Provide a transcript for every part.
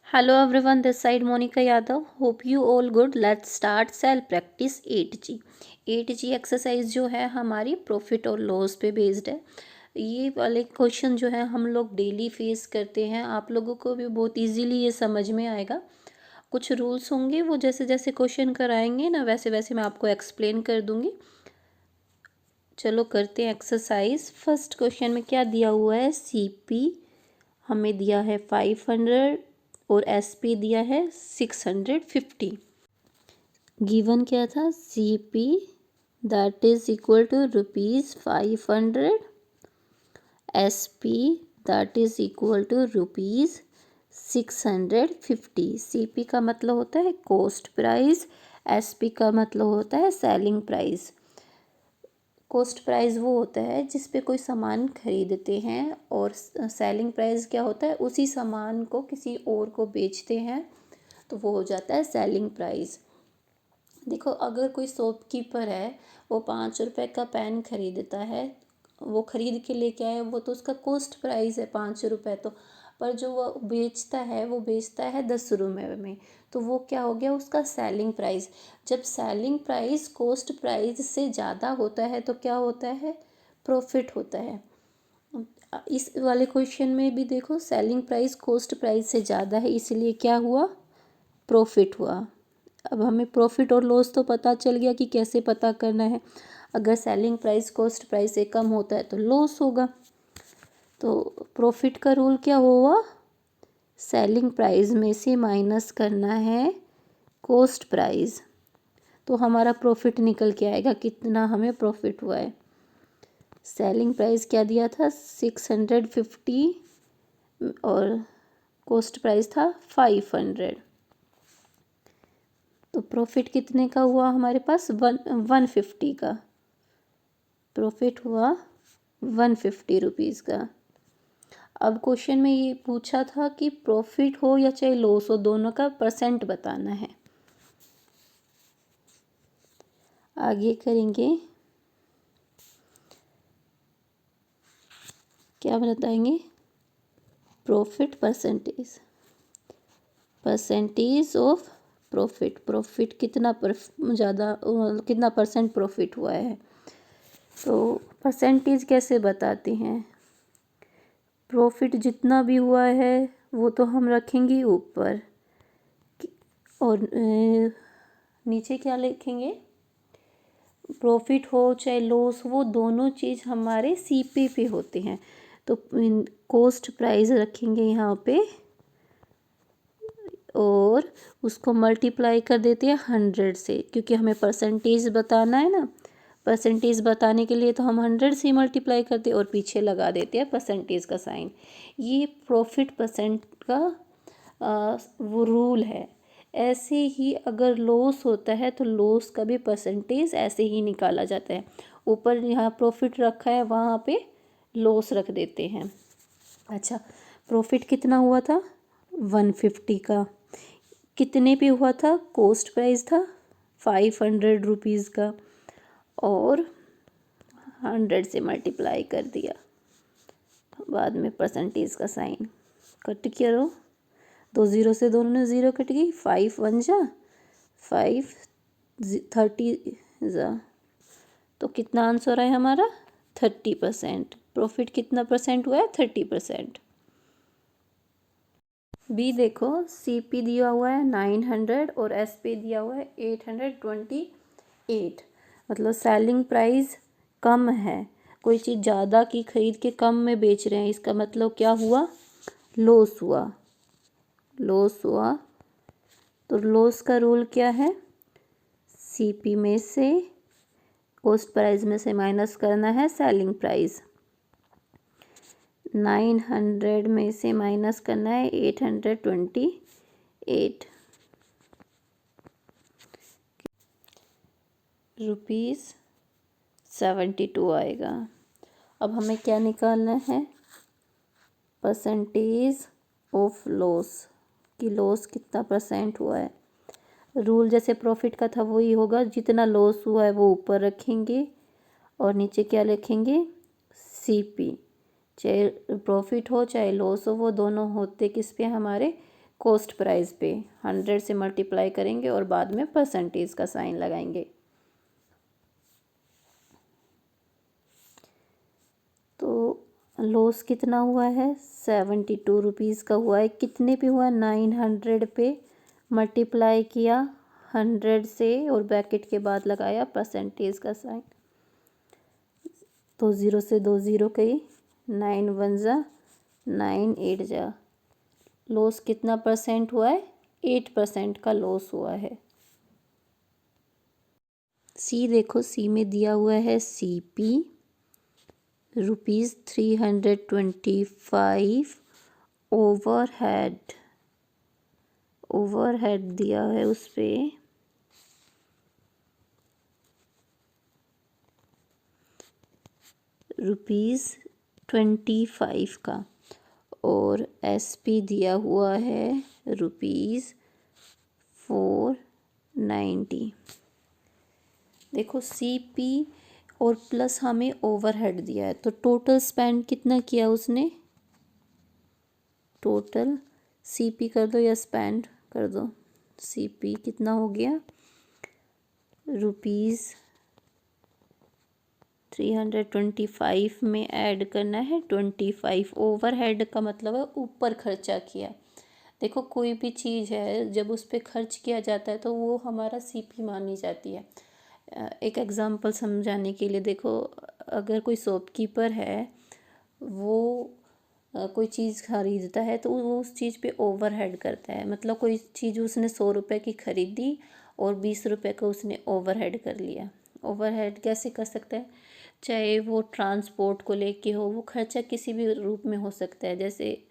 Hello everyone, this side Monica Yadav. Hope you all good. Let's start self practice 8G। 8G exercise जो है हमारी profit और loss पे based है। ये वाले क्वेश्चन जो है हम लोग डेली फेस करते हैं। आप लोगों को भी बहुत इजीली ये समझ में आएगा। कुछ रूल्स होंगे, वो जैसे जैसे क्वेश्चन कराएंगे ना वैसे वैसे मैं आपको एक्सप्लेन कर दूंगी। चलो करते हैं एक्सरसाइज। फर्स्ट क्वेश्चन में क्या दिया हुआ है, CP हमें दिया है 500 और SP दिया है 650। गिवन क्या था, CP that is equal to ₹500, SP that is equal to ₹650। CP का मतलब होता है कॉस्ट प्राइस, SP का मतलब होता है सेलिंग प्राइस। कॉस्ट प्राइस वो होता है जिस पे कोई सामान खरीदते हैं, और सेलिंग प्राइस क्या होता है, उसी सामान को किसी और को बेचते हैं तो वो हो जाता है सेलिंग प्राइस। देखो, अगर कोई शॉपकीपर है, वो 5 रुपए का पेन खरीदता है, वो खरीद के लेके आए, वो तो उसका कॉस्ट प्राइस है 5 रुपए। तो पर जो वो बेचता है, वो बेचता है 10 रुपये में, तो वो क्या हो गया, उसका सेलिंग प्राइस। जब सेलिंग प्राइस कॉस्ट प्राइस से ज़्यादा होता है तो क्या होता है, प्रॉफिट होता है। इस वाले क्वेश्चन में भी देखो, सेलिंग प्राइस कॉस्ट प्राइस से ज़्यादा है, इसलिए क्या हुआ, प्रॉफिट हुआ। अब हमें प्रॉफिट और लॉस तो पता चल गया कि कैसे पता करना है। अगर सेलिंग प्राइस कॉस्ट प्राइस से कम होता है तो लॉस होगा। तो प्रॉफिट का रूल क्या हुआ, सेलिंग प्राइस में से माइनस करना है कॉस्ट प्राइस, तो हमारा प्रॉफिट निकल के आएगा, कितना हमें प्रॉफिट हुआ है। सेलिंग प्राइस क्या दिया था, 650 और कॉस्ट प्राइस था 500। तो प्रॉफिट कितने का हुआ हमारे पास, 150 का प्रॉफिट हुआ, 150 रुपीज़ का। अब क्वेश्चन में ये पूछा था कि प्रॉफिट हो या चाहे लॉस हो, दोनों का परसेंट बताना है। आगे करेंगे, क्या बताएंगे, profit percentage, percentage of profit, profit कितना ज़्यादा, कितना परसेंट प्रॉफिट हुआ है। तो परसेंटेज कैसे बताते हैं, प्रॉफिट जितना भी हुआ है वो तो हम रखेंगे ऊपर, और नीचे क्या लिखेंगे, प्रॉफिट हो चाहे लॉस, वो दोनों चीज़ हमारे CP पे होते हैं। तो कॉस्ट प्राइस रखेंगे यहाँ पे, और उसको मल्टीप्लाई कर देते हैं 100 से, क्योंकि हमें परसेंटेज बताना है ना। परसेंटेज बताने के लिए तो हम 100 से मल्टीप्लाई करते हैं और पीछे लगा देते हैं परसेंटेज का साइन। ये प्रॉफिट परसेंट का वो रूल है। ऐसे ही अगर लॉस होता है तो लॉस का भी परसेंटेज ऐसे ही निकाला जाता है। ऊपर यहाँ प्रॉफिट रखा है, वहाँ पे लॉस रख देते हैं। अच्छा, प्रॉफिट कितना हुआ था, 150 का। कितने पे हुआ था, कॉस्ट प्राइस था 500 रुपीज़ का, और 100 से मल्टीप्लाई कर दिया, बाद में परसेंटेज का साइन। कट करो, 2 0 से दोनों 0 कट गई, 5 1 जा 5, 30 जा, तो कितना आंसर है हमारा, 30%। प्रॉफिट कितना परसेंट हुआ है, 30%। बी देखो, CP दिया हुआ है 900 और SP दिया हुआ है 828, मतलब सेलिंग प्राइस कम है। कोई चीज़ ज़्यादा की खरीद के कम में बेच रहे हैं, इसका मतलब क्या हुआ, लॉस हुआ, लॉस हुआ। तो लॉस का रूल क्या है, CP में से कॉस्ट प्राइस में से माइनस करना है सेलिंग प्राइस। 900 में से माइनस करना है 828, ₹72 आएगा। अब हमें क्या निकालना है, परसेंटेज ऑफ लॉस, कि लॉस कितना परसेंट हुआ है। रूल जैसे प्रॉफिट का था वही होगा, जितना लॉस हुआ है वो ऊपर रखेंगे और नीचे क्या लिखेंगे, CP। चाहे प्रॉफिट हो चाहे लॉस हो, वो दोनों होते किस पे, हमारे कॉस्ट प्राइस पे 100 से मल्टीप्लाई करेंगे और बाद में परसेंटेज का साइन लगाएंगे। तो लॉस कितना हुआ है, 72 रुपीज़ का हुआ है। कितने पे हुआ, 900 पे मल्टीप्लाई किया 100 से और ब्रैकेट के बाद लगाया परसेंटेज का साइन। तो 0 से 2 0 गई, 9 1 जा 9 8 जा। लॉस कितना परसेंट हुआ है, 8% का लॉस हुआ है। सी देखो, सी में दिया हुआ है CP ₹325 ओवरहेड दिया है उस पे ₹25 का, और SP दिया हुआ है ₹490। देखो CP और प्लस हमें ओवरहेड दिया है, तो टोटल स्पेंड कितना किया उसने, टोटल CP कर दो या स्पेंड कर दो। CP कितना हो गया, ₹325 में ऐड करना है 25। ओवरहेड का मतलब है ऊपर खर्चा किया। देखो कोई भी चीज़ है जब उस पर खर्च किया जाता है तो वो हमारा CP मानी जाती है। एक एग्ज़ाम्पल समझाने के लिए देखो, अगर कोई शॉपकीपर है वो कोई चीज़ खरीदता है तो वो उस चीज़ पे ओवरहेड करता है। मतलब कोई चीज़ उसने 100 रुपये की खरीदी और 20 रुपये का उसने ओवरहेड कर लिया। ओवरहेड कैसे कर सकता है, चाहे वो ट्रांसपोर्ट को लेके हो, वो खर्चा किसी भी रूप में हो सकता है। जैसे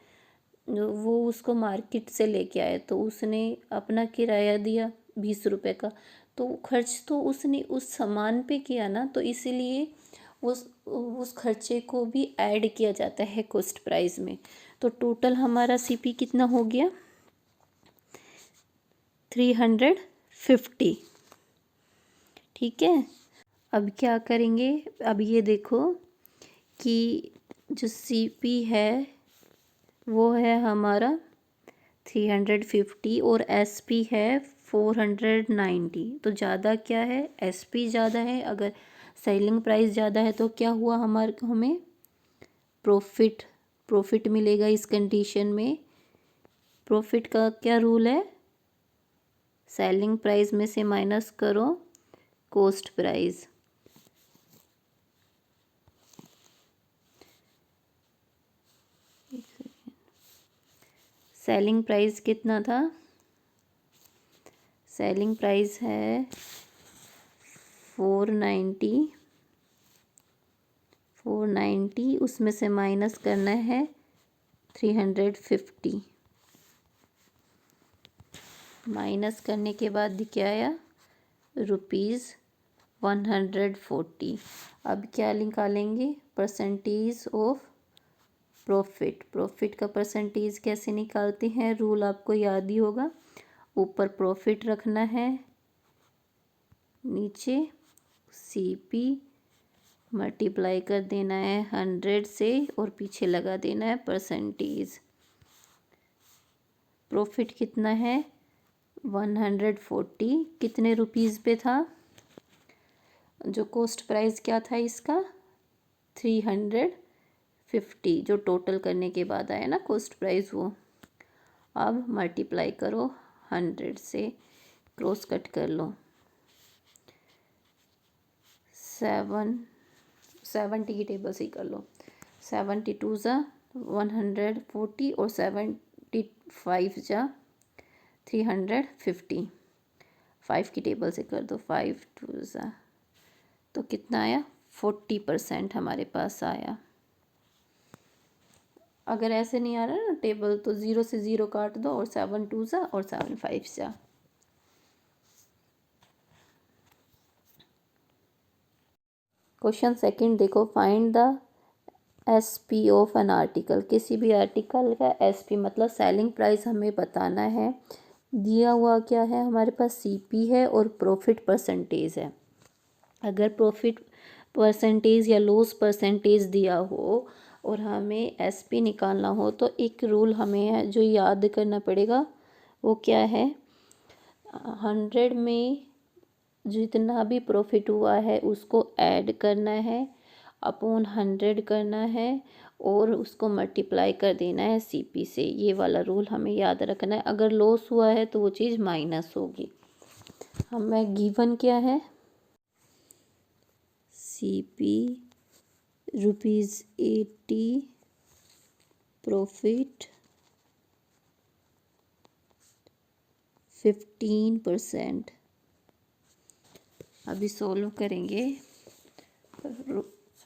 वो उसको मार्केट से लेके आए तो उसने अपना किराया दिया 20 रुपये का, तो खर्च तो उसने उस सामान पे किया ना, तो इसीलिए उस खर्चे को भी ऐड किया जाता है कॉस्ट प्राइस में। तो टोटल हमारा CP कितना हो गया, 350। ठीक है, अब क्या करेंगे, अब ये देखो कि जो CP है वो है हमारा 350 और SP है 490। तो ज़्यादा क्या है, SP ज़्यादा है। अगर सेलिंग प्राइस ज़्यादा है तो क्या हुआ, हमें प्रॉफिट मिलेगा। इस कंडीशन में प्रॉफिट का क्या रूल है, सेलिंग प्राइस में से माइनस करो कॉस्ट प्राइस। सेलिंग प्राइस कितना था, सेलिंग प्राइस है 490, उसमें से माइनस करना है 350। माइनस करने के बाद क्या आया, ₹140। अब क्या निकालेंगे, परसेंटेज ऑफ प्रॉफिट का परसेंटेज कैसे निकालते हैं, रूल आपको याद ही होगा। ऊपर प्रॉफिट रखना है, नीचे CP मल्टीप्लाई कर देना है 100 से और पीछे लगा देना है परसेंटेज। प्रॉफिट कितना है, 140। कितने रुपीज़ पे था, जो कॉस्ट प्राइस क्या था इसका, 350, जो टोटल करने के बाद आया ना कॉस्ट प्राइस वो। अब मल्टीप्लाई करो 100 से, क्रॉस कट कर लो, 70 की टेबल से ही कर लो। 72 जा 140 और 75 जा 350, 5 की टेबल से कर दो, 5 2 जा, तो कितना आया, 40% हमारे पास आया। अगर ऐसे नहीं आ रहा ना टेबल तो 0 से 0 काट दो और 7 2 जा और 7 5 जा। क्वेश्चन सेकंड देखो, find the SP of an article. किसी भी आर्टिकल का SP मतलब सेलिंग प्राइस हमें बताना है। दिया हुआ क्या है, हमारे पास CP है और प्रॉफिट परसेंटेज है। अगर प्रॉफिट परसेंटेज या लॉस परसेंटेज दिया हो और हमें SP निकालना हो तो एक रूल हमें है जो याद करना पड़ेगा, वो क्या है, 100 में जितना भी प्रॉफिट हुआ है उसको ऐड करना है, अपॉन 100 करना है और उसको मल्टीप्लाई कर देना है सीपी से। ये वाला रूल हमें याद रखना है। अगर लॉस हुआ है तो वो चीज़ माइनस होगी। हमें गिवन क्या है, सीपी ₹80, प्रॉफिट 15%। अभी सॉल्व करेंगे।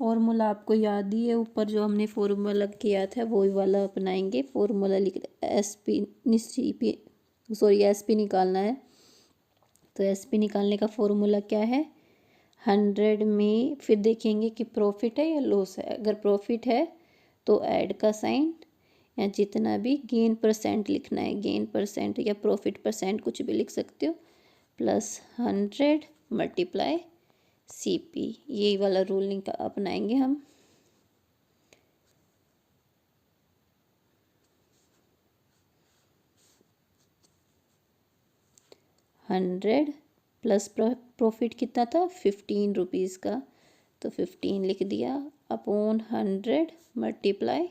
फॉर्मूला आपको याद ही है, ऊपर जो हमने फॉर्मूला किया था वही वाला अपनाएंगे। फॉर्मूला लिख एस पी निकालना है। तो एस पी निकालने का फॉर्मूला क्या है, 100 में फिर देखेंगे कि प्रॉफिट है या लॉस है। अगर प्रॉफिट है तो ऐड का साइन, या जितना भी गेन परसेंट लिखना है, गेन परसेंट या प्रॉफिट परसेंट कुछ भी लिख सकते हो, प्लस 100 मल्टीप्लाई सीपी। यही वाला रूल अपनाएंगे हम। ₹100 प्लस प्रॉफिट कितना था, ₹15 का, तो 15 लिख दिया, अपॉन 100 मल्टीप्लाई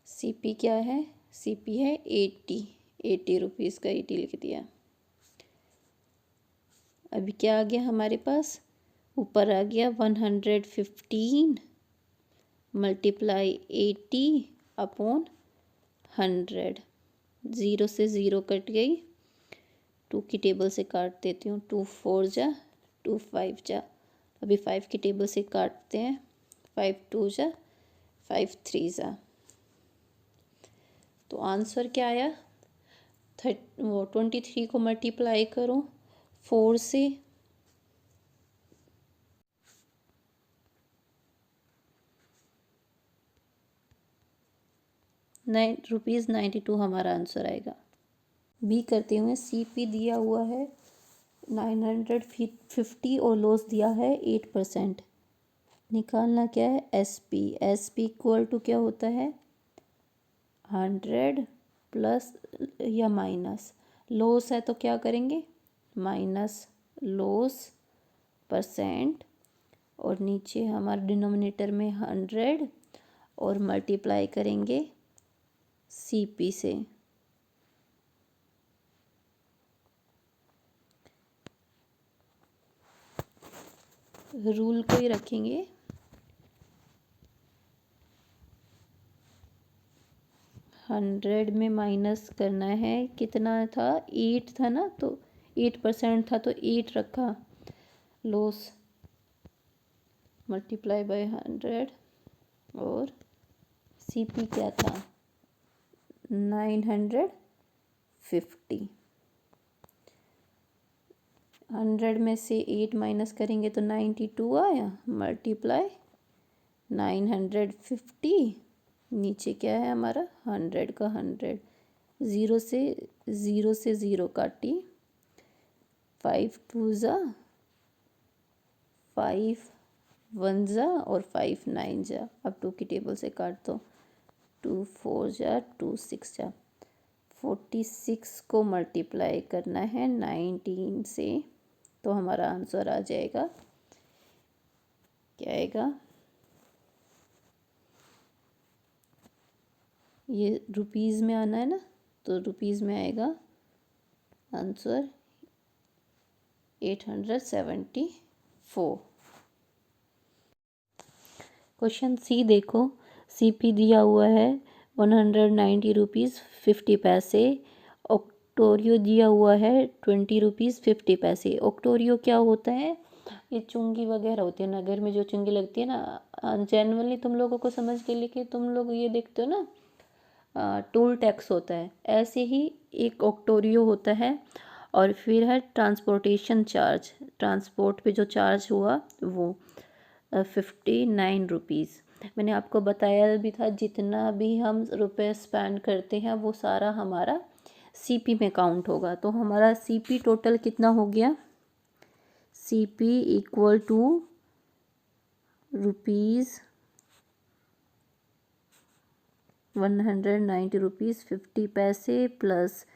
सीपी क्या है, सीपी है 80 रुपीज़ का, 80 लिख दिया। अभी क्या आ गया हमारे पास, ऊपर आ गया 115 मल्टीप्लाई 80 अपॉन 100। 0 से 0 कट गई, 2 की टेबल से काट देती हूँ, 2 4 जा, 2 5 जा। अभी 5 की टेबल से काटते हैं, 5 2 जा, 5 3 जा। तो आंसर क्या आया, 23 को मल्टीप्लाई करो 4 से, ₹92 हमारा आंसर आएगा। बी करते हुए, सीपी दिया हुआ है 950 और लॉस दिया है 8%। निकालना क्या है, एसपी। एसपी इक्वल टू क्या होता है, 100 प्लस या माइनस, लॉस है तो क्या करेंगे, माइनस लॉस परसेंट, और नीचे हमारे डिनोमिनेटर में 100 और मल्टीप्लाई करेंगे सीपी से। रूल को ही रखेंगे, 100 में माइनस करना है, कितना था, 8 था ना, तो 8% था तो 8 रखा, लॉस मल्टीप्लाई बाय 100, और सीपी क्या था 950। 100 में से 8 माइनस करेंगे तो 92 आया, मल्टीप्लाई 950, नीचे क्या है हमारा 100 का 100, 0 से 0 काटी, 5 2 जा, 5 1 जा, और 5 9 जा। अब 2 की टेबल से काट दो, 2 4 जा, 2 6 जा, 46 को मल्टीप्लाई करना है 19 से, तो हमारा आंसर आ जाएगा, क्या आएगा, ये रुपीज़ में आना है ना, तो रुपीज़ में आएगा आंसर 874। क्वेश्चन सी देखो, सीपी दिया हुआ है 190 रुपीज़ 50 पैसे, ऑक्टोरियो दिया हुआ है 20 रुपीज़ 50 पैसे। ऑक्टोरियो क्या होता है, ये चुंगी वगैरह होती है ना, घर में जो चुंगी लगती है ना, जनरली तुम लोगों को समझ के लिए कि तुम लोग ये देखते हो ना, टोल टैक्स होता है, ऐसे ही एक ऑक्टोरियो होता है। और फिर है ट्रांसपोर्टेशन चार्ज, ट्रांसपोर्ट पे जो चार्ज हुआ वो 59 रुपीज़। मैंने आपको बताया भी था, जितना भी हम रुपए स्पेंड करते हैं वो सारा हमारा सीपी में काउंट होगा। तो हमारा सीपी टोटल कितना हो गया, CP equal to rupees 190 rupees 50 पैसे प्लस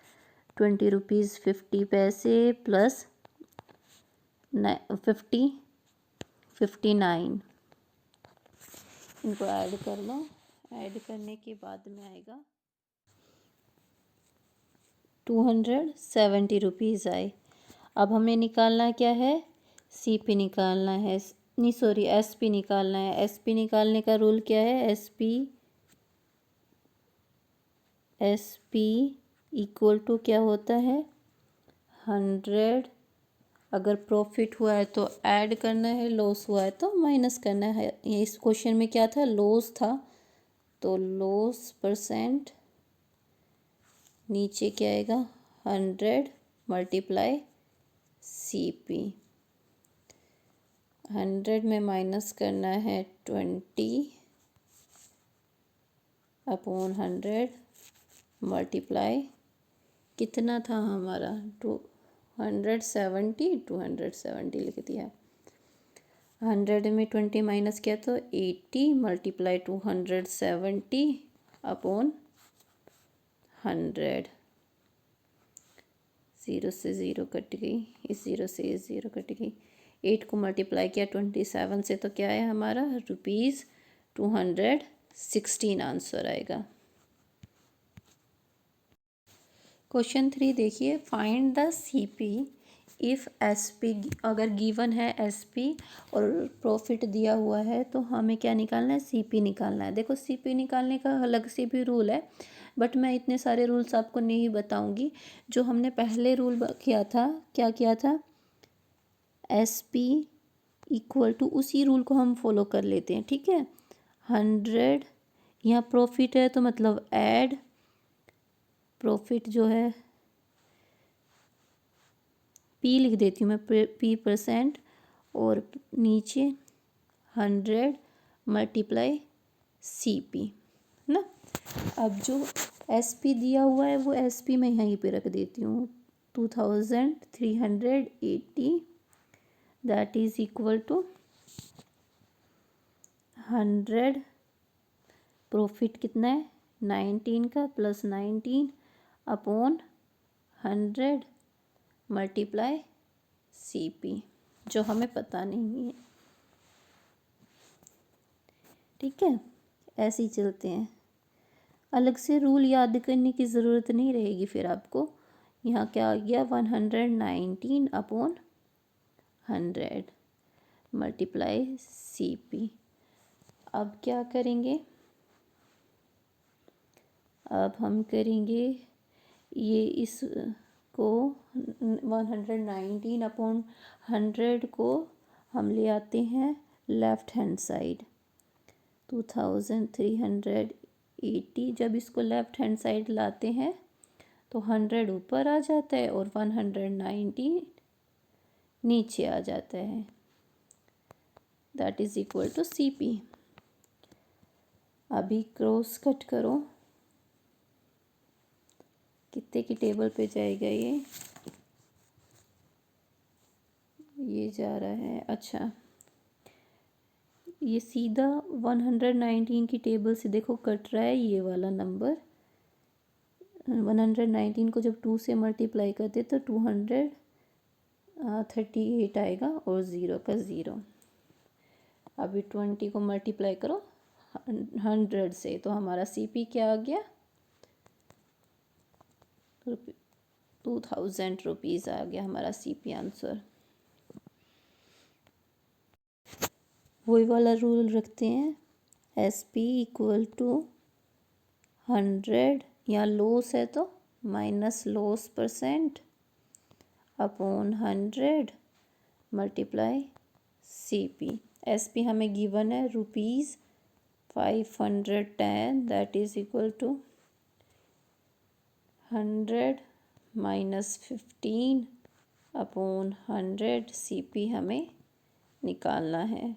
₹20.50 प्लस 59। इनको ऐड कर लो। ऐड करने के बाद में आएगा ₹270 आए। अब हमें निकालना क्या है, सीपी निकालना है, नहीं सॉरी एसपी निकालना है। एसपी निकालने का रूल क्या है, एसपी इक्वल टू क्या होता है 100। अगर प्रॉफिट हुआ है तो ऐड करना है, लॉस हुआ है तो माइनस करना है। ये इस क्वेश्चन में क्या था, लॉस था, तो लॉस परसेंट नीचे क्या आएगा 100 मल्टीप्लाई सीपी। 100 में माइनस करना है 20/100 मल्टीप्लाई कितना था हमारा 270 लिख दिया। 100 में 20 माइनस किया तो 80 मल्टीप्लाई 270/100। 0 से 0 कट गई, इस 0 से इस 0 कट गई। 8 को मल्टीप्लाई किया 27 से तो क्या है हमारा ₹216 आंसर आएगा। क्वेश्चन 3 देखिए, find the CP if SP. अगर गिवन है एसपी और प्रॉफिट दिया हुआ है तो हमें क्या निकालना है, सीपी निकालना है। देखो सीपी निकालने का अलग से भी रूल है, बट मैं इतने सारे रूल्स आपको नहीं बताऊंगी। जो हमने पहले रूल किया था, क्या किया था, एसपी इक्वल टू, उसी रूल को हम फॉलो कर लेते हैं, ठीक है। 100 यहाँ प्रॉफिट है तो मतलब ऐड प्रॉफिट जो है पी लिख देती हूँ मैं, P% और नीचे 100 मल्टीप्लाई CP ना। अब जो SP दिया हुआ है वो SP मैं यहीं पे रख देती हूँ 2380, that is equal to 100 profit कितना है 19 का प्लस 19/100 मल्टीप्लाई CP, जो हमें पता नहीं है, ठीक है। ऐसे ही चलते हैं, अलग से रूल याद करने की ज़रूरत नहीं रहेगी फिर आपको। यहाँ क्या आ गया 119/100 मल्टीप्लाई CP। अब क्या करेंगे, अब हम करेंगे ये इसको 119/100 को हम ले आते हैं लेफ़्ट हैंड साइड 2380। जब इसको लेफ़्ट हैंड साइड लाते हैं तो 100 ऊपर आ जाता है और 190 नीचे आ जाता है, that is equal to CP। अभी क्रॉस कट करो, कितने की टेबल पे जाएगा ये जा रहा है, अच्छा ये सीधा 119 की टेबल से देखो कट रहा है ये वाला नंबर। 119 को जब 2 से मल्टीप्लाई करते तो 238 आएगा और 0 का 0। अभी 20 को मल्टीप्लाई करो 100 से तो हमारा CP क्या आ गया 2000 रुपीज़ आ गया हमारा CP आंसर। वही वाला रूल रखते हैं, SP इक्वल टू 100, यहाँ लॉस है तो minus loss percent upon 100 multiply CP। SP हमें गिवन है ₹510, that is equal to 100 minus 15/100 CP हमें निकालना है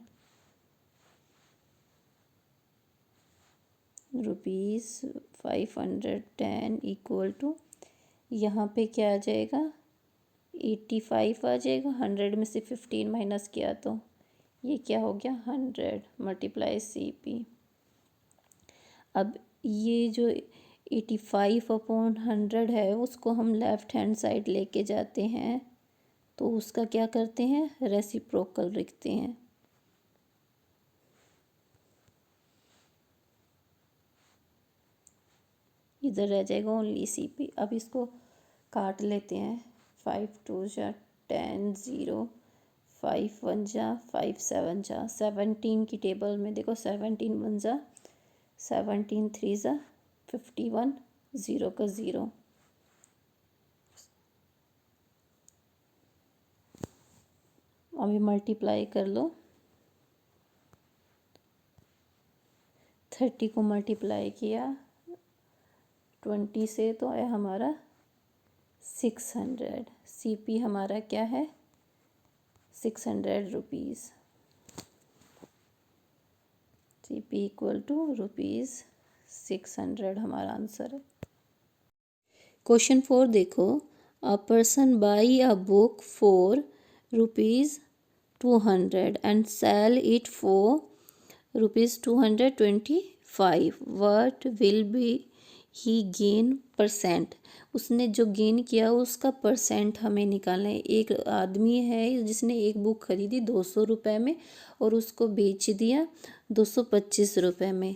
₹510 इक्वल टू, यहाँ पे क्या आ जाएगा 85 आ जाएगा। 100 में से 15 माइनस किया तो ये क्या हो गया 100 मल्टीप्लाई CP। अब ये जो 85 अपॉन 100 है, उसको हम लेफ़्ट हैंड साइड लेके जाते हैं तो उसका क्या करते हैं, रेसिप्रोकल लिखते हैं। इधर रह जाएगा ओनली CP। अब इसको काट लेते हैं। 5 2 जा 10, 0, 5 1 जा 5 7 जा 17 की टेबल में देखो 17 1 जा 17 3 जा 51, 0 का 0। अभी मल्टीप्लाई कर लो। 30 को मल्टीप्लाई किया 20 से तो आया हमारा 600। CP हमारा क्या है, 600 रुपीज़। CP इक्वल टू ₹600 हमारा आंसर है। क्वेश्चन 4 देखो, a person buy a book for ₹200 and sell it for ₹225। What will be he gain percent. उसने जो गेन किया उसका परसेंट हमें निकालना है। एक आदमी है जिसने एक बुक खरीदी 200 रुपये में और उसको बेच दिया 225 रुपये में।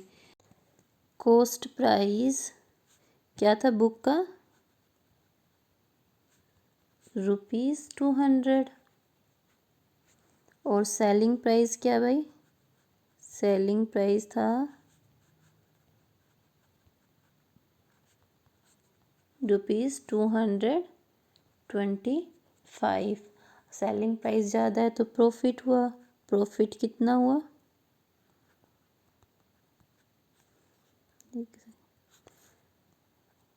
कॉस्ट प्राइस क्या था बुक का, ₹200। और सेलिंग प्राइस क्या भाई, सेलिंग प्राइस था ₹225। सेलिंग प्राइस ज़्यादा है तो प्रॉफिट हुआ। प्रॉफिट कितना हुआ,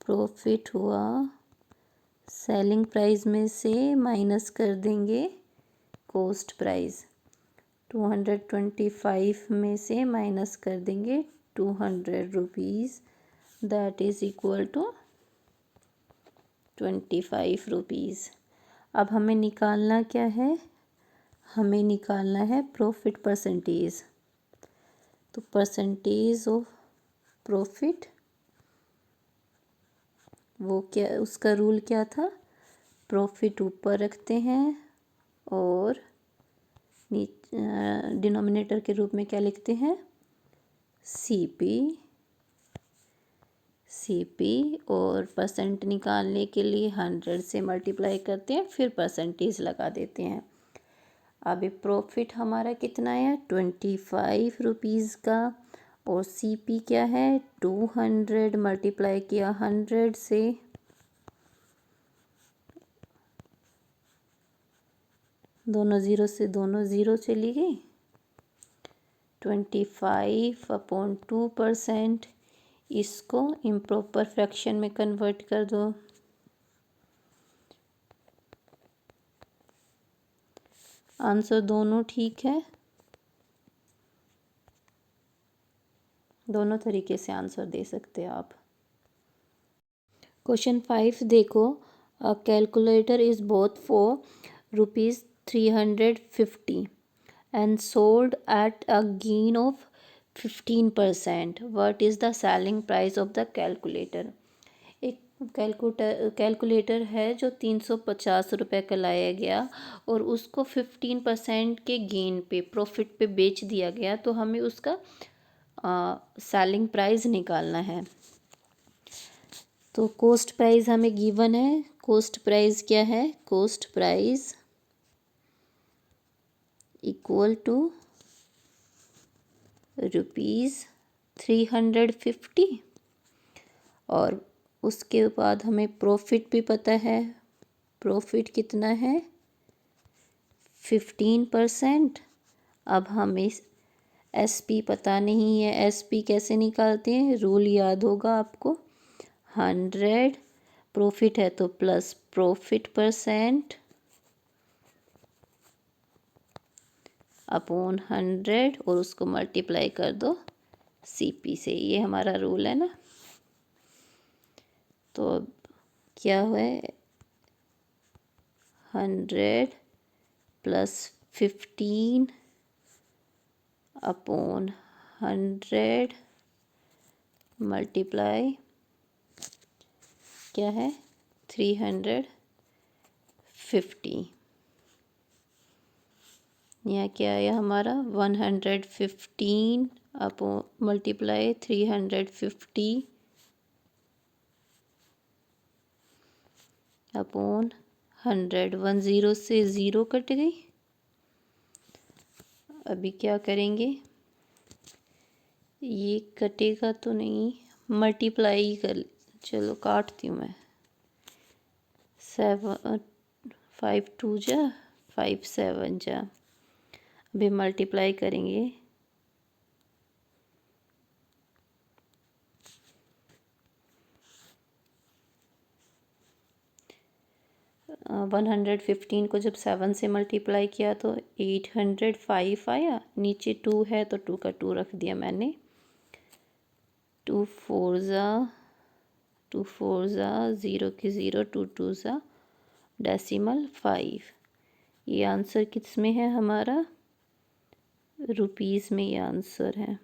प्रॉफिट हुआ सेलिंग प्राइस में से माइनस कर देंगे कॉस्ट प्राइस। 225 में से माइनस कर देंगे 200 rupees, that is equal to 25 rupees. अब हमें निकालना क्या है, हमें निकालना है प्रॉफिट परसेंटेज। तो परसेंटेज ऑफ प्रॉफिट, वो क्या, उसका रूल क्या था, प्रॉफिट ऊपर रखते हैं और डिनोमिनेटर के रूप में क्या लिखते हैं, CP और परसेंट निकालने के लिए 100 से मल्टीप्लाई करते हैं, फिर परसेंटेज लगा देते हैं। अभी प्रॉफिट हमारा कितना है, 25 रुपीज़ का, और CP क्या है 200 मल्टीप्लाई किया 100 से, दोनों ज़ीरो से दोनों ज़ीरो चली गई। 25 अपॉन 2%, इसको इम्प्रॉपर फ्रैक्शन में कन्वर्ट कर दो। आंसर दोनों ठीक है, दोनों तरीके से आंसर दे सकते हैं आप। क्वेश्चन 5 देखो, अ calculator is both for ₹350 and sold at a gain of 15%. What is the selling price of the calculator? एक कैलकुलेटर है जो 350 रुपये का लाया गया और उसको 15% के गेन पे, प्रॉफिट पे बेच दिया गया, तो हमें उसका सेलिंग प्राइस निकालना है। तो कॉस्ट प्राइस हमें गिवन है। कॉस्ट प्राइस क्या है, कॉस्ट प्राइस इक्वल टू ₹350, और उसके बाद हमें प्रॉफिट भी पता है। प्रॉफिट कितना है, 15%। अब हमें SP पता नहीं है, SP कैसे निकालते हैं, रूल याद होगा आपको, 100 प्रॉफिट है तो प्लस प्रॉफिट परसेंट अपॉन 100 और उसको मल्टीप्लाई कर दो CP से। ये हमारा रूल है ना। तो अब क्या हुआ, 100 प्लस 15 अपॉन 100 मल्टीप्लाई क्या है 350। यहाँ क्या आया हमारा 115 अपो मल्टीप्लाई 350 अपॉन 100। 10 से 0 कट गई। अभी क्या करेंगे, ये कटेगा तो नहीं, मल्टीप्लाई कर, चलो काटती हूँ मैं। 7 5 2 जा 5 7 जा। अभी मल्टीप्लाई करेंगे, 115 को जब 7 से मल्टीप्लाई किया तो 805 आया। नीचे 2 है तो 2 का 2 रख दिया मैंने। 2 4 ज़ीरो की 0, 2 2 ज़ा डेसिमल 5। ये आंसर किस में है हमारा, रुपीज़ में ये आंसर है।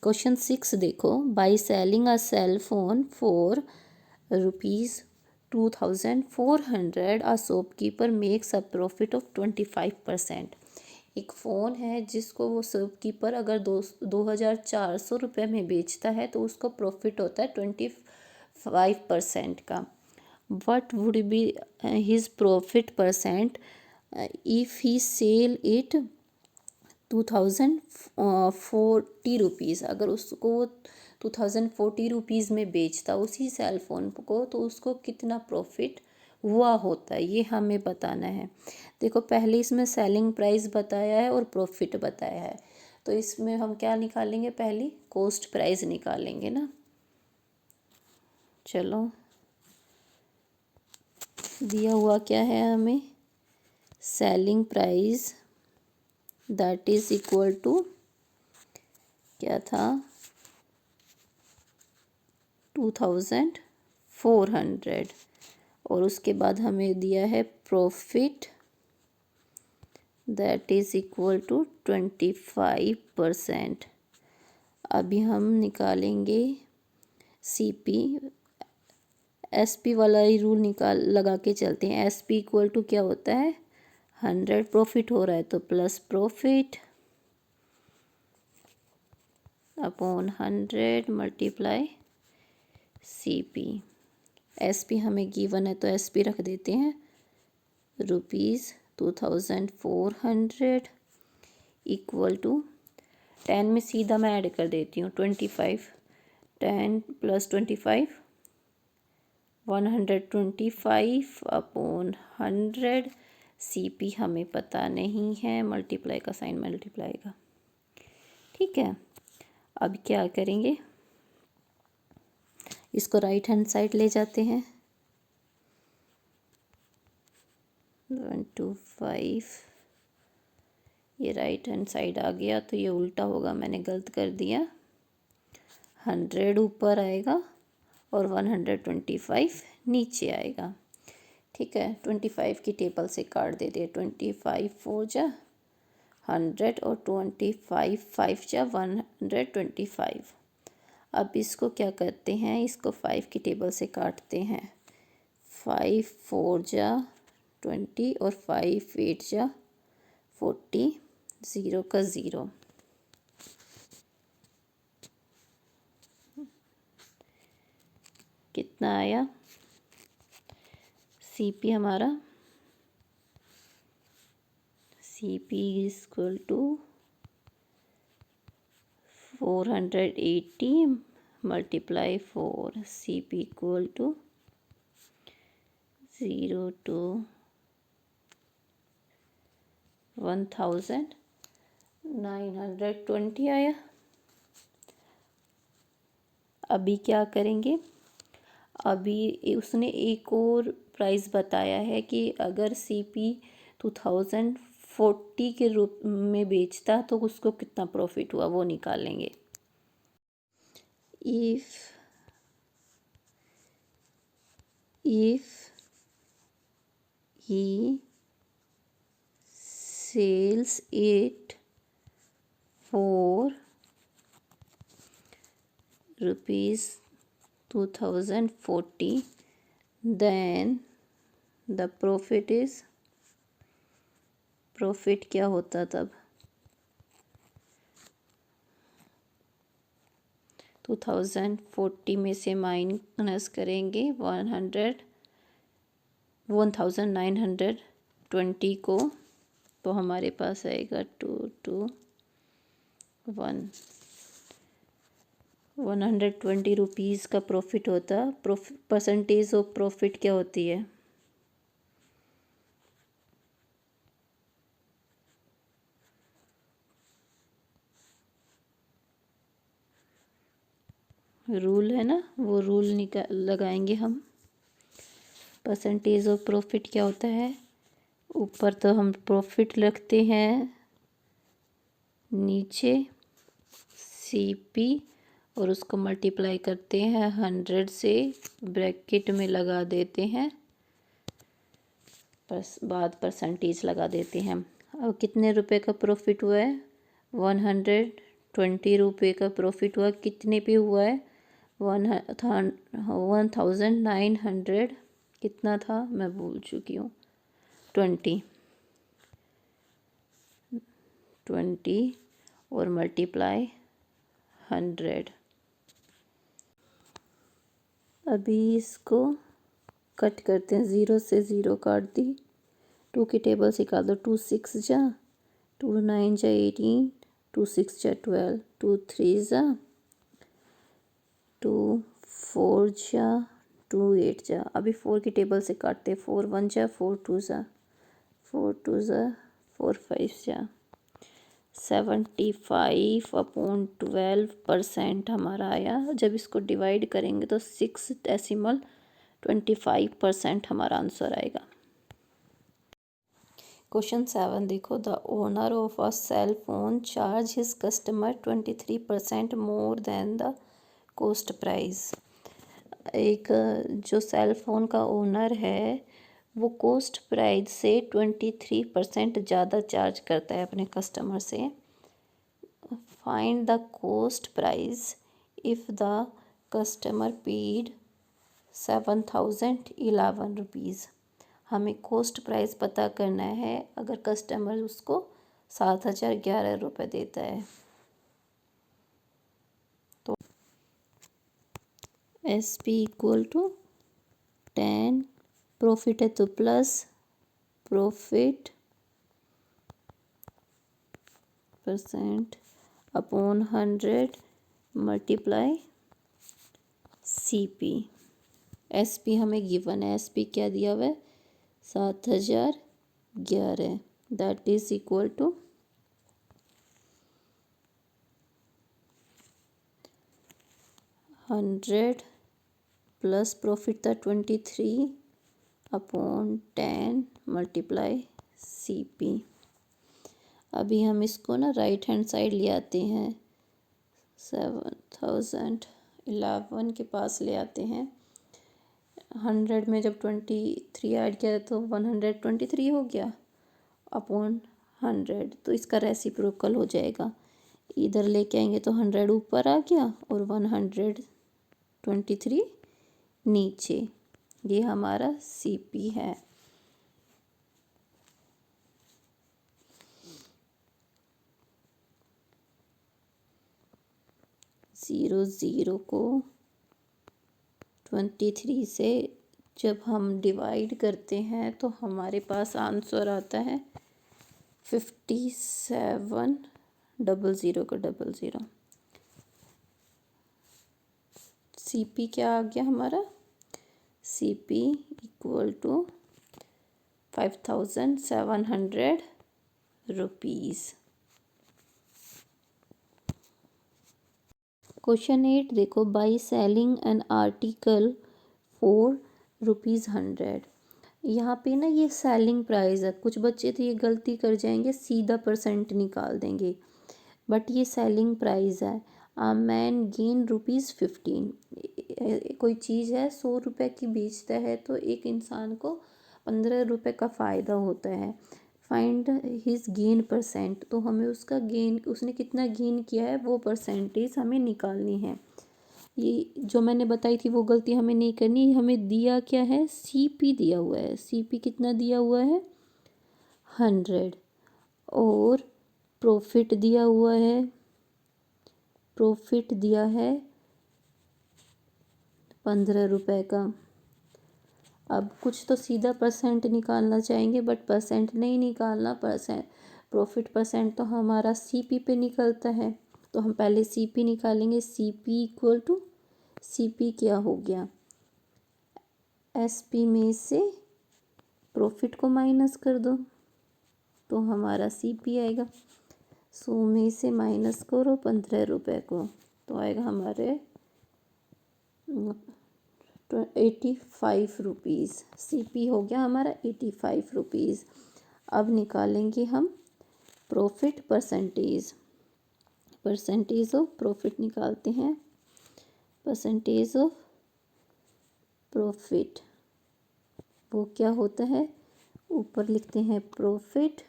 क्वेश्चन 6 देखो, by selling a cell phone for ₹2400 a shopkeeper makes a profit of 25%। एक फ़ोन है जिसको वो शॉपकीपर अगर 2400 रुपये में बेचता है तो उसको प्रॉफिट होता है 25% का। What would be his profit percent if he sell it 2040 rupees. अगर उसको 2040 रुपीज़ में बेचता उसी सेल फ़ोन को तो उसको कितना प्रॉफिट हुआ होता है, ये हमें बताना है। देखो पहले इसमें सेलिंग प्राइस बताया है और प्रॉफिट बताया है, तो इसमें हम क्या निकालेंगे, पहले कॉस्ट प्राइस निकालेंगे ना। चलो दिया हुआ क्या है हमें, selling price that is equal to क्या था 2400, और उसके बाद हमें दिया है profit that is equal to 25%। अभी हम निकालेंगे सीपी, एसपी वाला ही रूल लगा के चलते हैं। एसपी इक्वल टू क्या होता है 100, प्रॉफिट हो रहा है तो plus profit upon 100 multiply CP. SP हमें गिवन है तो एसपी रख देते हैं ₹2400 इक्वल टू 10 में सीधा मैं ऐड कर देती हूँ 25, 10 + 25 125 अपॉन 100। सीपी हमें पता नहीं है, मल्टीप्लाई का साइन मल्टीप्लाई का, ठीक है। अब क्या करेंगे, इसको राइट हैंड साइड ले जाते हैं। 125 ये राइट हैंड साइड आ गया तो ये उल्टा होगा, मैंने गलत कर दिया। 100 ऊपर आएगा और 125 नीचे आएगा, ठीक है। 25 की टेबल से काट दे दिए, 25 4 जा 100 और 25 5 जा 125। अब इसको क्या करते हैं, इसको 5 की टेबल से काटते हैं। 5 4 जा 20 और 5 8 जा 40, 0 का 0। कितना आया सीपी हमारा, CP equal to 480 multiply 4। CP equal to 0 to 1920 आया। अभी क्या करेंगे, अभी उसने एक और प्राइस बताया है कि अगर सीपी 2040 के रूप में बेचता तो उसको कितना प्रॉफिट हुआ वो निकालेंगे। If he sells it for rupees 2040, then the profit is, profit क्या होता तब 2040 में से माइनस करेंगे 1920 को, तो हमारे पास आएगा 120 रुपीज़ का प्रॉफिट होता। परसेंटेज ऑफ प्रॉफिट क्या होती है, रूल है ना, वो रूल लगाएंगे हम। परसेंटेज ऑफ प्रॉफिट क्या होता है, ऊपर तो हम प्रॉफिट रखते हैं, नीचे सीपी, और उसको मल्टीप्लाई करते हैं 100 से, ब्रैकेट में लगा देते हैं, बाद परसेंटेज लगा देते हैं। अब कितने रुपए का प्रॉफिट हुआ है, 120 रुपये का प्रॉफिट हुआ। कितने पे हुआ है, 1900, कितना था मैं भूल चुकी हूँ, 20 और मल्टीप्लाई 100। अभी इसको कट करते हैं, 0 से 0 काट दी, 2 की टेबल से निकाल दो, 2 6 जा, 2 9 जा 18, 2 6 जा 12, 2 3 जा, 2 4 जा, 2 8 जा। अभी 4 की टेबल से काटते, 4 1 जा, 4 2 जा, 4 2 जा, 4 5 जा। 75/12% हमारा आया। जब इसको डिवाइड करेंगे तो 6.25% हमारा आंसर आएगा। क्वेश्चन 7 देखो, the owner of a cell phone charge his customer 23% more than the cost price. एक जो सेल फोन का ओनर है वो कॉस्ट प्राइस से 23% ज़्यादा चार्ज करता है अपने कस्टमर से। Find the cost price if the customer paid 7011 rupees. हमें कॉस्ट प्राइस पता करना है अगर कस्टमर उसको 7011 रुपये देता है। तो SP इक्वल टू 10, प्रॉफिट है तो plus profit % upon 100 multiply CP। SP हमें गिवन है, SP क्या दिया हुआ है 7011, that is equal to 100 plus profit था 23 अपॉन 10 मल्टीप्लाई CP। अभी हम इसको ना राइट हैंड साइड ले आते हैं, 7011 के पास ले आते हैं। 100 में जब 23 ऐड किया तो 123 हो गया अपॉन 100, तो इसका रेसिप्रोकल हो जाएगा। इधर लेके आएंगे तो 100 ऊपर आ गया और 123 नीचे। ये हमारा CP है। ज़ीरो को 23 से जब हम डिवाइड करते हैं तो हमारे पास आंसर आता है 570000। CP क्या आ गया हमारा, CP equal to 5700 rupees. Question 8 देखो, by selling an article for ₹100। यहाँ पे ना ये सेलिंग प्राइस है। कुछ बच्चे तो ये गलती कर जाएंगे, सीधा % निकाल देंगे, बट ये सेलिंग प्राइस है। आ मैन गेन ₹15। कोई चीज़ है 100 रुपये की बेचता है तो एक इंसान को 15 रुपये का फ़ायदा होता है। फाइंड हिज गेन परसेंट, तो हमें उसका गेन, उसने कितना गेन किया है वो परसेंटेज हमें निकालनी है। ये जो मैंने बताई थी वो गलती हमें नहीं करनी। हमें दिया क्या है, सीपी दिया हुआ है। सीपी कितना दिया हुआ है, 100, और प्रॉफिट दिया हुआ है, प्रॉफिट दिया है 15 रुपए का। अब कुछ तो सीधा परसेंट निकालना चाहेंगे बट परसेंट नहीं निकालना, परसेंट प्रॉफिट परसेंट तो हमारा सीपी पे निकलता है। तो हम पहले सीपी निकालेंगे। सीपी इक्वल टू, सीपी क्या हो गया, एसपी में से प्रॉफिट को माइनस कर दो तो हमारा सीपी आएगा। 100 में से माइनस करो 15 रुपए को तो आएगा हमारे 85 रुपीज़। सीपी हो गया हमारा 85 रुपीज़। अब निकालेंगे हम profit percentage. Percentage of profit निकालते हैं। परसेंटेज ऑफ प्रॉफिट वो क्या होता है, ऊपर लिखते हैं प्रॉफिट,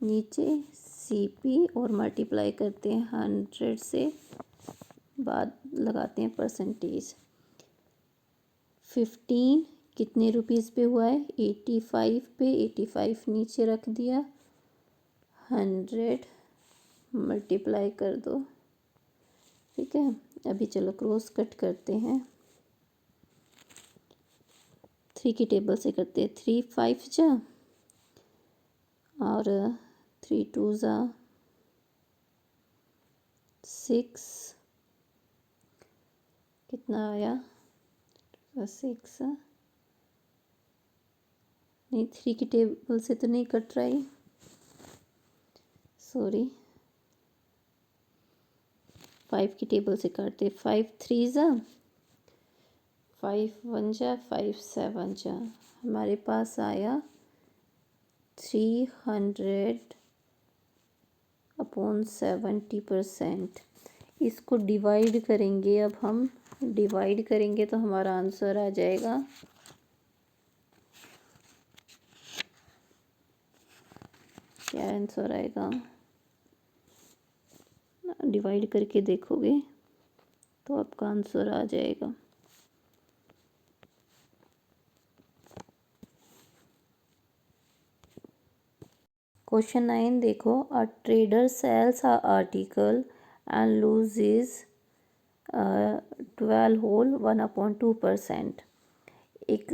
नीचे सीपी और मल्टीप्लाई करते हैं 100 से, बाद लगाते हैं परसेंटेज। 15 कितने रुपीज़ पे हुआ है, 85 पे, 85 नीचे रख दिया, 100 मल्टीप्लाई कर दो। ठीक है, अभी चलो क्रॉस कट करते हैं। 3 की टेबल से करते हैं। 3 5 जा और 3 2 जा 6, कितना आया 6, नहीं 3 की टेबल से तो नहीं कट रहा है, सॉरी 5 की टेबल से काटते। 5 3 जा 5 1 जा 5 7 जा, हमारे पास आया 300/70%। इसको डिवाइड करेंगे, अब हम डिवाइड करेंगे तो हमारा आंसर आ जाएगा, क्या आंसर आएगा, डिवाइड करके देखोगे तो आपका आंसर आ जाएगा। क्वेश्चन 9 देखो, a trader sells a article and loses 12 whole 1/2%। एक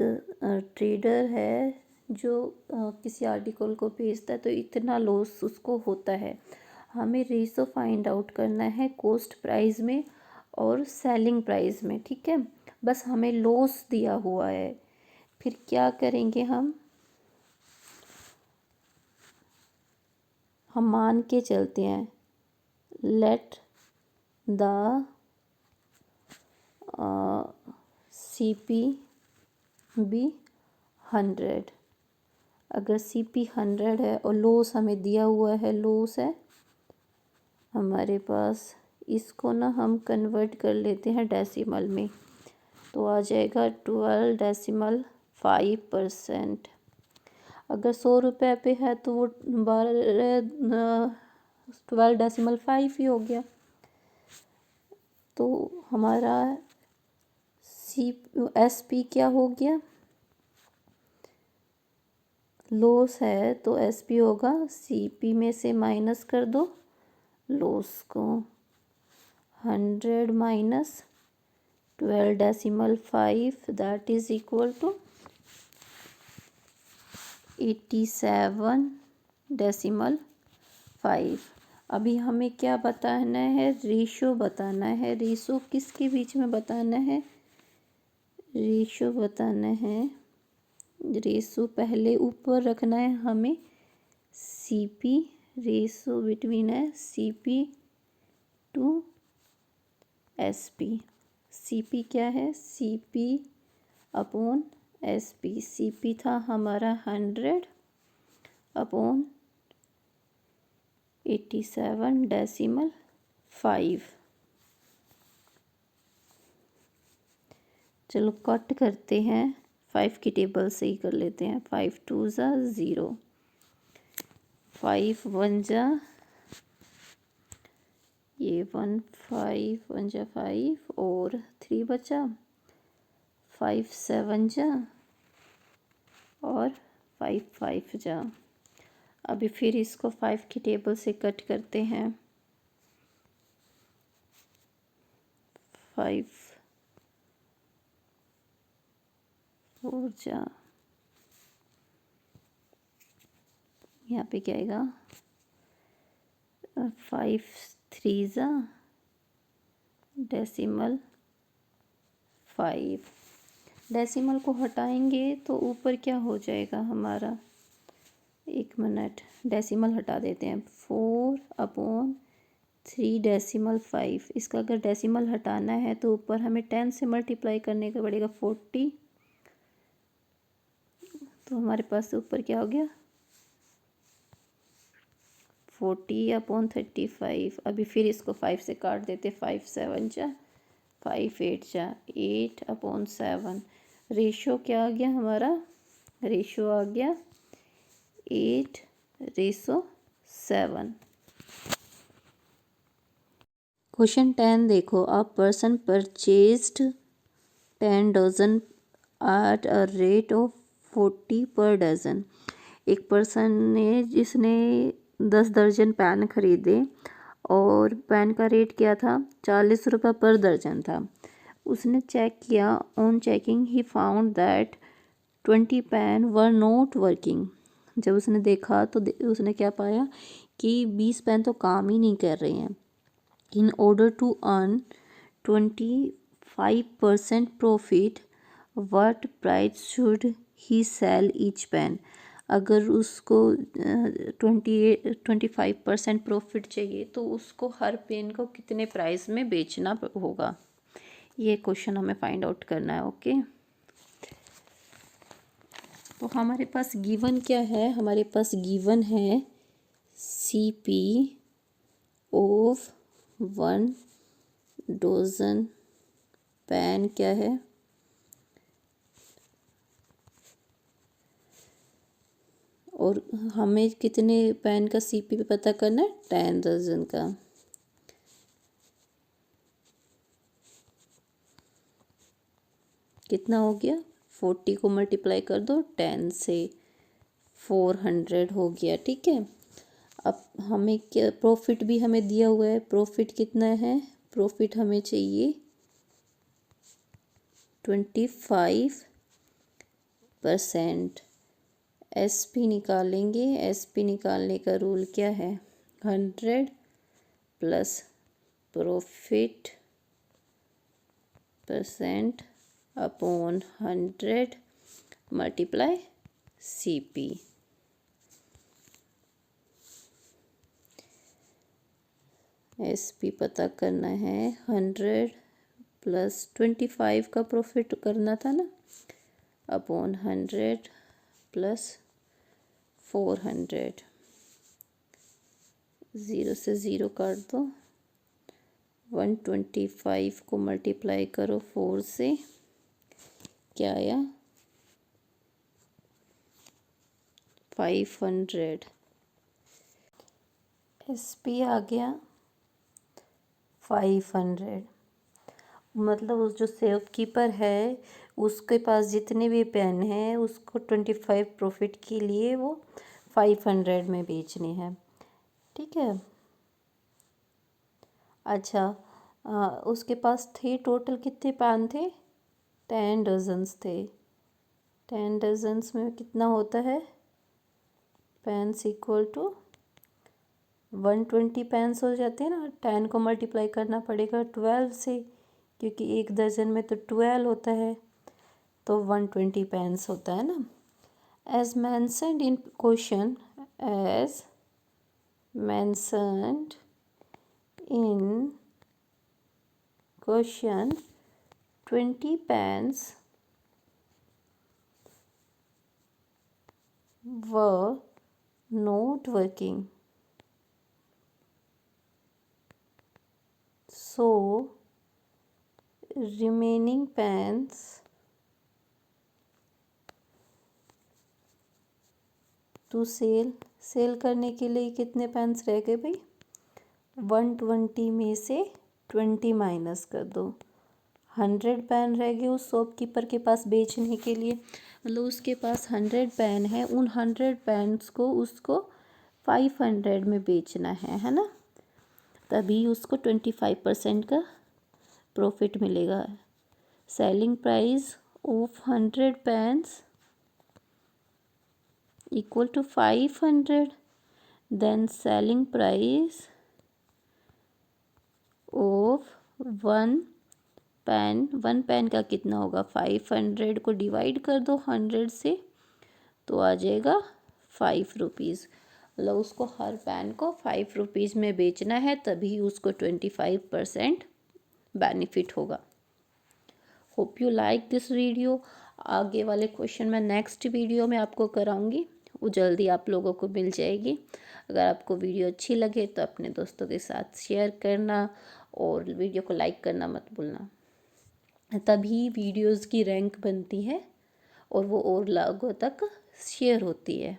ट्रेडर है जो किसी आर्टिकल को बेचता है तो इतना लॉस उसको होता है। हमें रेशो फाइंड आउट करना है कॉस्ट प्राइस में और सेलिंग प्राइस में। ठीक है, बस हमें लॉस दिया हुआ है। फिर क्या करेंगे, हम मान के चलते हैं, लेट द सीपी बी 100। अगर सीपी 100 है और लॉस हमें दिया हुआ है, लॉस है हमारे पास, इसको ना हम कन्वर्ट कर लेते हैं डेसिमल में, तो आ जाएगा 12.5%। अगर 100 रुपये पे है तो वो 12.5 ही हो गया। तो हमारा एस पी क्या हो गया, लॉस है तो एस पी होगा, सी पी में से माइनस कर दो लॉस को, 100 minus 12.5 that is equal to 87.5। अभी हमें क्या बताना है, रेशो बताना है। रेशो किसके बीच में बताना है, रेशो बताना है, रेशो पहले ऊपर रखना है हमें, सीपी रेशो बिटवीन है सीपी टू एसपी। सीपी क्या है, सीपी अपॉन एसपी। सीपी था हमारा 100/87.5। चलो कट करते हैं 5 की टेबल से ही कर लेते हैं। 5 2 ज़ा 0, 5 1 जा ये 1, 5 1 जा 5 और 3 बचा, 5 7 जा और 5 5 जा। अभी फिर इसको 5 की टेबल से कट करते हैं। 5 4 जा, यहाँ पे क्या आएगा, 5 3 जा डेसिमल 5। डेसिमल को हटाएंगे तो ऊपर क्या हो जाएगा हमारा, 1 मिनट, डेसिमल हटा देते हैं। 4/3 डेसिमल 5। इसका अगर डेसिमल हटाना है तो ऊपर हमें 10 से मल्टीप्लाई करने का पड़ेगा 40। तो हमारे पास ऊपर क्या हो गया, 40/35। अभी फिर इसको 5 से काट देते, 5 7 जा 5 8 जा 8/7। रेशो क्या आ गया हमारा, रेशो आ गया 8:7। क्वेश्चन 10 देखो, a person purchased 10 dozen at a rate of 40 per dozen. एक पर्सन ने जिसने 10 दर्जन पेन खरीदे और पेन का रेट क्या था, 40 रुपये पर दर्जन था। उसने चेक किया, on checking he found that 20 pen were not working. जब उसने देखा तो उसने क्या पाया कि 20 पेन तो काम ही नहीं कर रहे हैं। In order to earn 25% profit, what price should he sell each pen? अगर उसको 25% प्रॉफिट चाहिए तो उसको हर पेन को कितने प्राइस में बेचना होगा, ये क्वेश्चन हमें फाइंड आउट करना है। ओके, तो हमारे पास गिवन क्या है, हमारे पास गिवन है CP ऑफ 1 डजन पेन क्या है, और हमें कितने पेन का CP पता करना है, 10 डजन का। कितना हो गया, 40 को मल्टीप्लाई कर दो 10 से, 400 हो गया। ठीक है, अब हमें क्या प्रॉफिट भी हमें दिया हुआ है, प्रॉफिट कितना है, प्रॉफिट हमें चाहिए 25%। SP निकालेंगे, SP निकालने का रूल क्या है, 100 plus profit % upon 100 multiply CP। SP पता करना है, 100 प्लस 25 का प्रॉफिट करना था ना, अपॉन 100 प्लस 400। 0 से 0 काट दो, 125 को मल्टीप्लाई करो 4 से, क्या आया, 500। SP आ गया 500। मतलब उस जो सेव कीपर है उसके पास जितने भी पेन हैं उसको 25 प्रॉफिट के लिए वो 500 में बेचने हैं। ठीक है, अच्छा, उसके पास थे टोटल कितने पेन थे, 10 डजन्स थे। 10 डजन्स में कितना होता है, पेन्स इक्वल टू 120 पेन्स हो जाते हैं ना। 10 को मल्टीप्लाई करना पड़ेगा 12 से, क्योंकि एक दर्जन में तो 12 होता है, तो 120 पेन्स होता है ना। As mentioned in question, as mentioned in question 20 pens were not working, so remaining pens to sell. Sell करने के लिए कितने पेन्स रह गए भाई? 120 में से 20 माइनस कर दो, 100 पेन रह गए उस शॉपकीपर के पास बेचने के लिए। मतलब उसके पास 100 पेन है, उन 100 पेन्स को उसको 500 में बेचना है ना, तभी उसको 25% का प्रॉफिट मिलेगा। Selling price of 100 pens equal to 500, then selling price of one pen का कितना होगा? 500 को डिवाइड कर दो 100 से, तो आ जाएगा 5 रुपीज़। मतलब उसको हर पेन को 5 रुपीज़ में बेचना है, तभी उसको 25% बेनिफिट होगा। Hope you like this video. आगे वाले क्वेश्चन मैं नेक्स्ट वीडियो में आपको कराऊंगी, वो जल्दी आप लोगों को मिल जाएगी। अगर आपको वीडियो अच्छी लगे तो अपने दोस्तों के साथ शेयर करना और वीडियो को लाइक करना मत भूलना, तभी वीडियोस की रैंक बनती है और वो और लोगों तक शेयर होती है।